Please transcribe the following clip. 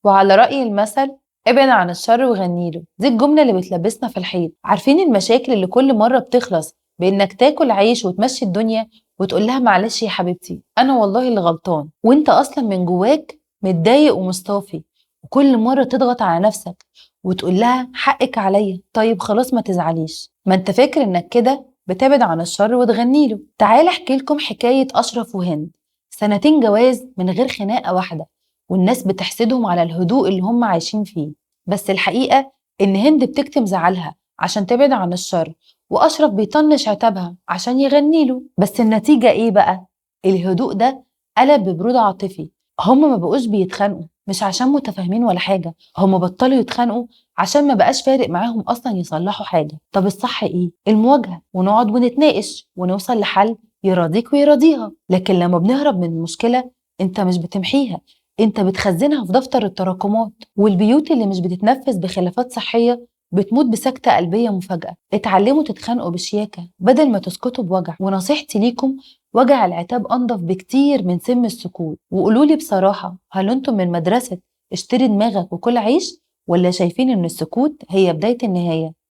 وعلى رأي المثل ابعد عن الشر وغنيله، دي الجملة اللي بتلبسنا في الحيط. عارفين المشاكل اللي كل مرة بتخلص بإنك تاكل عيش وتمشي الدنيا وتقول لها معلش يا حبيبتي أنا والله اللي غلطان، وإنت أصلا من جواك متضايق ومصطافي، وكل مرة تضغط على نفسك وتقول لها حقك عليا، طيب خلاص ما تزعليش، ما انت فاكر انك كده بتبعد عن الشر وتغنيله. تعال احكي لكم حكاية أشرف وهند، سنتين جواز من غير خناقة واحدة، والناس بتحسدهم على الهدوء اللي هم عايشين فيه. بس الحقيقة إن هند بتكتم زعلها عشان تبعد عن الشر، وأشرف بيطنش عتابها عشان يغنيله. بس النتيجة إيه بقى؟ الهدوء ده قلب ببرود عاطفي. هما ما بقوش بيتخانقوا مش عشان متفاهمين ولا حاجة، هما بطلوا يتخانقوا عشان ما بقاش فارق معاهم أصلا يصلحوا حاجة. طب الصح إيه؟ المواجهة، ونقعد ونتناقش ونوصل لحل يراضيك ويراضيها. لكن لما بنهرب من المشكلة انت مش بتمحيها، انت بتخزنها في دفتر التراكمات. والبيوت اللي مش بتتنفس بخلافات صحية بتموت بسكتة قلبية مفاجأة. اتعلموا تتخانقوا بشياكة بدل ما تسكتوا بوجع. ونصيحتي ليكم، وجع العتاب أنضف بكتير من سم السكوت. وقولولي بصراحة، هل انتم من مدرسة اشتري دماغك وكل عيش، ولا شايفين ان السكوت هي بداية النهاية؟